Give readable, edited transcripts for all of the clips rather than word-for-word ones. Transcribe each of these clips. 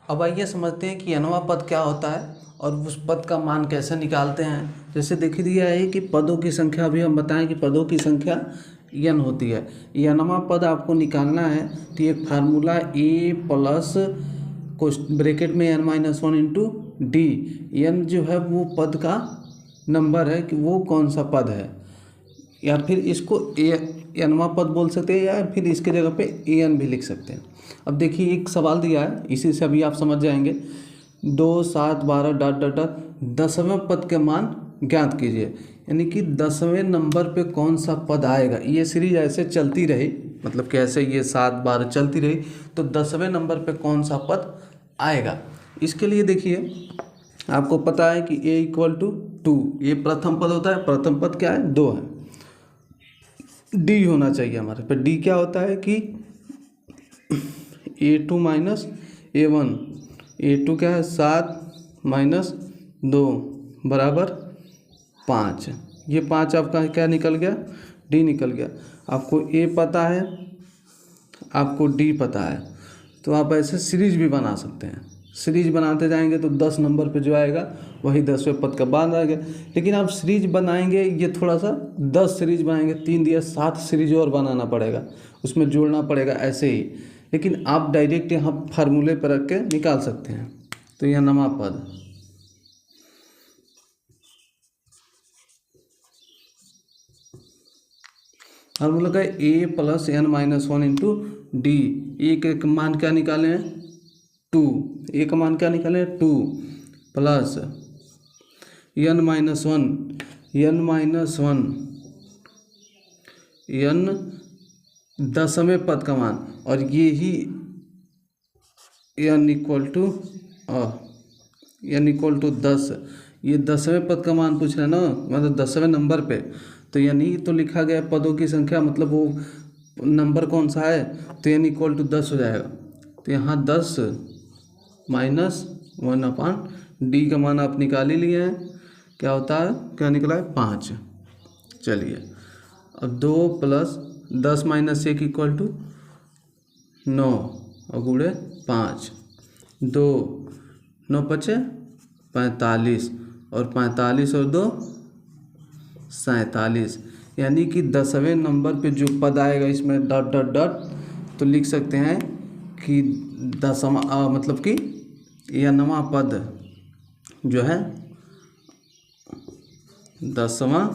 अब आइए समझते हैं कि nवां पद क्या होता है और उस पद का मान कैसे निकालते हैं। जैसे देख दिया है कि पदों की संख्या, अभी हम बताएं कि पदों की संख्या n होती है। nवां पद आपको निकालना है तो एक फार्मूला a प्लस ब्रैकेट में n-1 इंटू डी। n जो है वो पद का नंबर है कि वो कौन सा पद है, या फिर इसको nवां पद बोल सकते हैं, या फिर इसके जगह पे an भी लिख सकते हैं। अब देखिए एक सवाल दिया है, इसी से अभी आप समझ जाएंगे। 2, 7, 12 डॉट डॉट डॉट 10वें पद के मान ज्ञात कीजिए, यानी कि 10वें नंबर पे कौन सा पद आएगा। ये सीरीज ऐसे चलती रही, मतलब कैसे ये 7, 12 चलती रही, तो 10वें नंबर पे कौन सा पद आएगा। इसके लिए देखिए आपको पता है कि a = 2, ये प्रथम पद होता है। प्रथम पद क्या है, 2 है। डी होना चाहिए हमारे पे। डी क्या होता है कि a2 माइनस a1। a2 क्या है, 7 माइनस 2 बराबर 5। ये 5 आपका क्या निकल गया, डी निकल गया। आपको a पता है, आपको डी पता है, तो आप ऐसे सीरीज भी बना सकते हैं। सीरीज बनाते जाएंगे तो 10 नंबर पे जो आएगा वही 10वें पद का मान आएगा। लेकिन आप सीरीज बनाएंगे, ये थोड़ा सा 10 सीरीज बनाएंगे, 3 दिया 7 सीरीज और बनाना पड़ेगा, उसमें जोड़ना पड़ेगा ऐसे ही। लेकिन आप डायरेक्ट यहाँ फार्मूले पर रख के निकाल सकते हैं। तो यह नवां पद फार्मूला का a plus n-1 into D. A का मान क्या निकाले हैं, 2। ए का मान क्या निकाले हैं, 2 प्लस n-1 n 10वें पद का मान, और ये ही n = 10। ये 10वें पद का मान पूछ रहे हैं ना, मतलब 10वें नंबर पे। तो यानी तो लिखा गया पदों की संख्या, मतलब वो नंबर कौन सा है, तो n = 10 हो जाएगा। तो यहाँ 10 माइनस 1/डी का मान आप निकाल ही लिए हैं। क्या होता है, क्या निकला है, 5। चलिए अब 2 प्लस 10 माइनस 1 = 9 और गुणे 5। 2 9 5 45, और 45 और 2 47। यानी कि 10वें नंबर पे जो पद आएगा इसमें डॉट डॉट डॉट, तो लिख सकते हैं कि मतलब कि nवां पद जो है, 10वां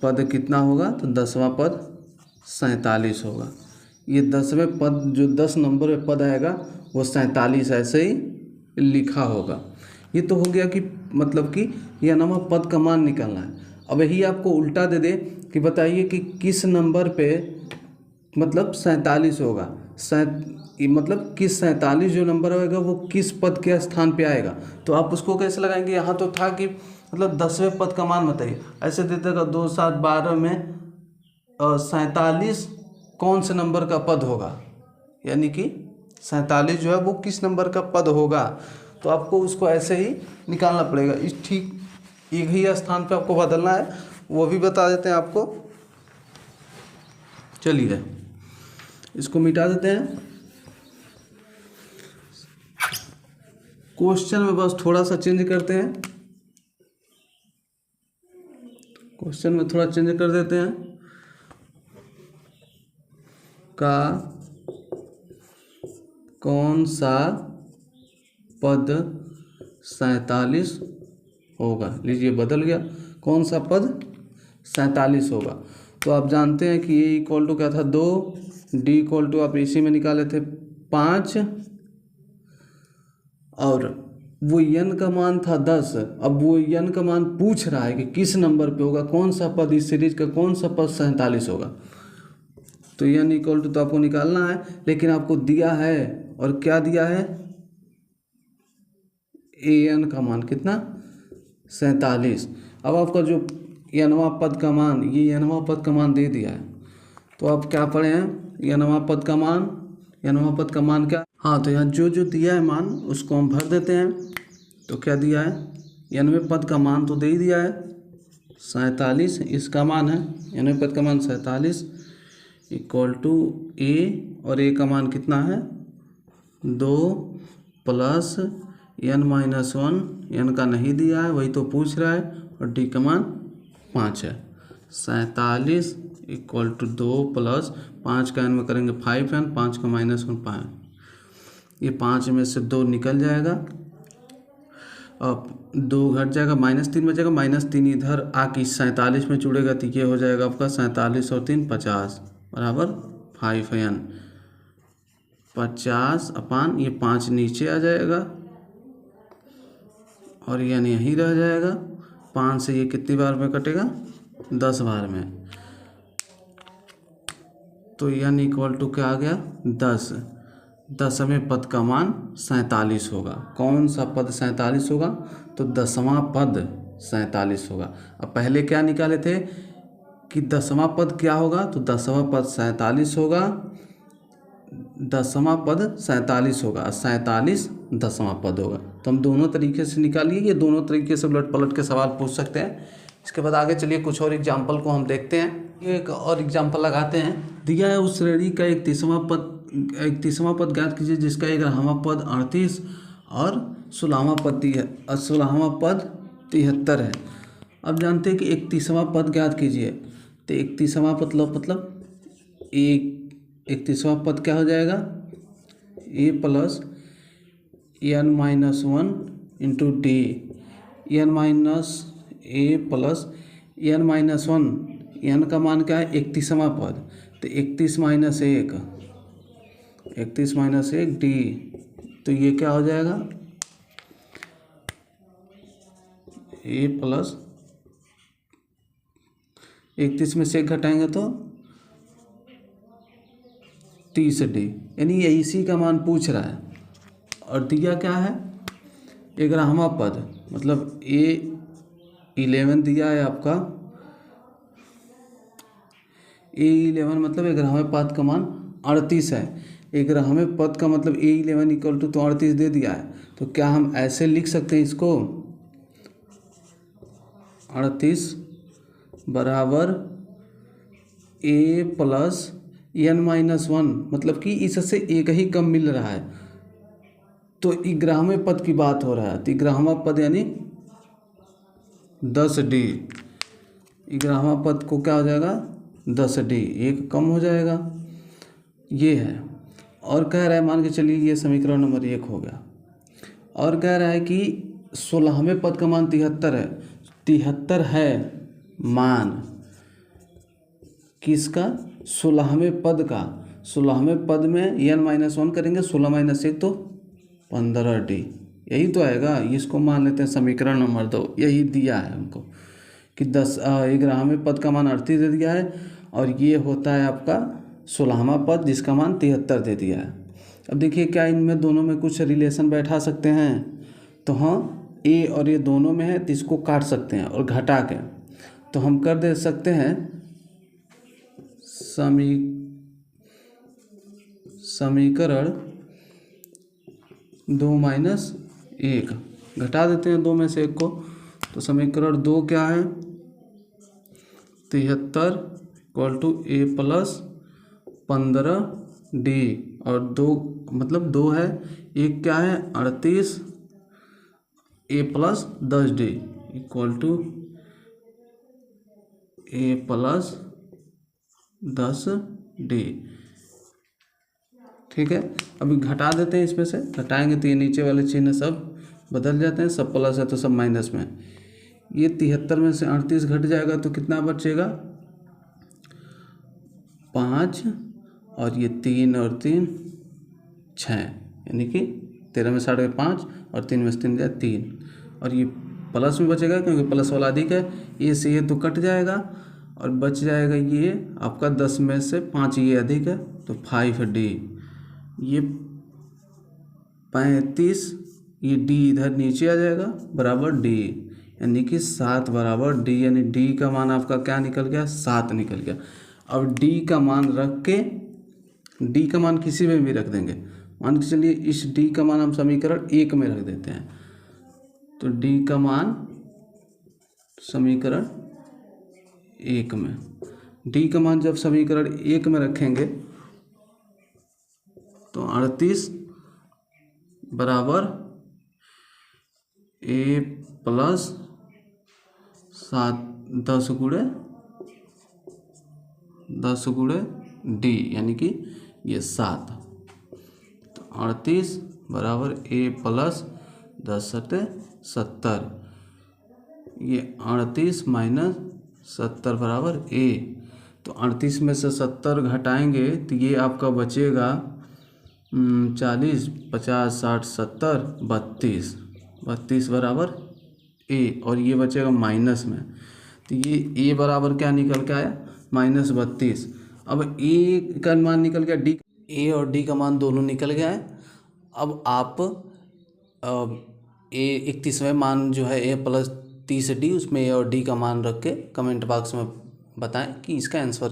पद कितना होगा, तो 10वां पद 47 होगा। ये 10वें पद जो 10 नंबर पे पद आएगा वो 47 ऐसे ही लिखा होगा। ये तो हो गया कि मतलब कि nवां पद का मान निकालना है। अब यही आपको उल्टा दे दे कि बताइए कि किस नंबर पे मतलब 47 होगा, मतलब किस 47 जो नंबर होगा वो किस पद के स्थान पे आएगा। तो आप उसको कैसे लगाएंगे, यहाँ तो था कि मतलब 10वें पद का मान बताइए, ऐसे देते का 2, 7, 12 में 47 कौन से नंबर का पद होगा, यानी कि 47 जो है वो किस नंबर का पद होगा। तो आपको उसको ऐसे ही निकालना पड़ेगा। इस ठीक एक ही स्थान पे आपको बदलना है, वो भी बता देते हैं आपको। चलिए इसको मिटा देते हैं। क्वेश्चन में बस थोड़ा सा चेंज करते हैं, क्वेश्चन में थोड़ा चेंज कर देते हैं। का कौन सा पद 47 होगा, लीजिए बदल गया, कौन सा पद 47 होगा। तो आप जानते हैं कि a = क्या था, 2, d = आप इसी में निकाले थे 5, और वो n का मान था 10। अब वो n का मान पूछ रहा है कि किस नंबर पे होगा, कौन सा पद इस सीरीज का कौन सा पद 47 होगा। तो n = तो आपको निकालना है, लेकिन आपको दिया है, और क्या दिया है, an का मान कितना, 47। अब आपका जो nवां पद का मान, ये nवां पद का मान दे दिया है, तो आप क्या पढ़े हैं, nवां पद का मान क्या, हाँ, तो यहाँ जो जो दिया है मान उसको हम भर देते हैं। तो क्या दिया है, 90वें पद का मान तो दे ही दिया है 47, इसका मान है 90वें पद का मान 47 = a, और a का मान कितना है, 2 प्लस n-1, n का नहीं दिया है वही तो पूछ रहा है, और d का मान 5 है। 47 इक्वल टू 2 प्लस 5 का n में करेंगे 5n, 5 का -1 5, ये 5 में से 2 निकल जाएगा, अब 2 घट जाएगा, -3 बचेगा, -3 इधर आके 47 में जुड़ेगा तो ये हो जाएगा आपका 47 और 3 50 बराबर 5n, 50 अपान ये 5 नीचे आ जाएगा और n यहीं रह जाएगा। 5 से ये कितनी बार में कटेगा, 10 बार में, तो n इक्वल टू क्या आ गया 10। 10वें पद का मान 47 होगा। कौन सा पद 47 होगा, तो 10वां पद 47 होगा। अब पहले क्या निकाले थे कि 10वां पद क्या होगा, तो 10वां पद 47 होगा, 10वां पद 47 होगा, 47 10वां पद होगा। तो हम दोनों तरीके से निकालिए, ये दोनों तरीके से उलट पलट के सवाल पूछ सकते हैं। इसके बाद आगे चलिए कुछ और एग्जाम्पल को हम देखते हैं। ये एक और एग्जाम्पल लगाते हैं। दिया है उस श्रेणी का 31वां पद ज्ञात कीजिए जिसका 11वां पद 38 और 16वां पद 73 है। अब जानते हैं कि 31वां पद ज्ञात कीजिए, तो 31वां मतलब 31वां पद क्या हो जाएगा, a plus n-1 into D, a plus n-1, n का मान क्या है 31वां पद, तो 31 माइनस 1 डी, तो ये क्या हो जाएगा a प्लस 31 में से 1 घटाएंगे तो 30 डी, यानी ये इसी का मान पूछ रहा है। और दिया क्या है 11वां पद, मतलब A11 दिया है आपका, A11 मतलब 11वें पद का मान 38 है। 11वें पद का मतलब A11 इक्वल टू तो 38 दे दिया है, तो क्या हम ऐसे लिख सकते हैं इसको 38 बराबर A प्लस n-1, मतलब कि इससे एक ही कम मिल रहा है, तो 11वें पद की बात हो रहा है, तो 11वां पद यानी 10D, 11वां पद को क्या हो जाएगा 10D, एक कम हो जाएगा, ये है। और कह रहा है, मान के चलिए ये समीकरण नंबर 1 हो गया। और कह रहा है कि 16वें पद का मान 73 है, 73 है मान किसका, 16वें पद का। 16वें पद में n-1 करेंगे, 16 माइनस 1 तो 15D, यही तो आएगा। इसको मान लेते हैं समीकरण नंबर 2, यही दिया है हमको कि 11वें पद का मान 38 दे दिया है, और ये होता है आपका 16वां पद जिसका मान 73 दे दिया है। अब देखिए क्या इनमें दोनों में कुछ रिलेशन बैठा सकते हैं, तो हाँ ए और ये दोनों में है, तो इसको काट सकते हैं और घटा के, तो हम कर दे सकते हैं समीकरण 2 माइनस 1, घटा देते हैं 2 में से 1 को, तो समीकरण 2 क्या है 73 equal to a plus 15D, और 2 मतलब 2 है, एक क्या है 38, a plus 10D equal to a plus 10D। ठीक है, अभी घटा देते हैं, इसमें से घटाएंगे तो ये नीचे वाले चिन्ह सब बदल जाते हैं, सब प्लस है तो सब माइनस में। ये 73 में से 38 घट जाएगा तो कितना बचेगा 5, और ये 3 और 3 6, यानी कि 13 में 5 और 3 में से 3 जाए 3, और ये प्लस में बचेगा क्योंकि प्लस वाला अधिक है, ये से ये तो कट जाएगा और बच जाएगा ये आपका 10 में से 5 ये अधिक है तो 5D, ये 35, ये D इधर नीचे आ जाएगा बराबर D, यानी कि 7 बराबर D, यानी D का मान आपका क्या निकल गया 7 निकल गया। अब D का मान रख के, D का मान किसी में भी रख देंगे, मान के चलिए इस D का मान हम समीकरण 1 में रख देते हैं, तो D का मान समीकरण 1 में, D का मान जब समीकरण 1 में रखेंगे तो 38 बराबर ए प्लस 10 डी, यानी कि ये 7। तो 38 बराबर ए प्लस 10 सत्ते 70, ये 38 माइनस 70 बराबर ए। तो 38 में से 70 घटाएंगे तो ये आपका बचेगा 40, 50, 60, 70, 32 बराबर ए, और ये बचेगा माइनस में। तो ये ए बराबर क्या निकल के आया, -32। अब ए का मान निकल गया, डी, ए और डी का मान दोनों निकल गया है। अब आप ए 31वें मान जो है ए प्लस 30 डी, उसमें ए और डी का मान रख के कमेंट बॉक्स में बताएं कि इसका आंसर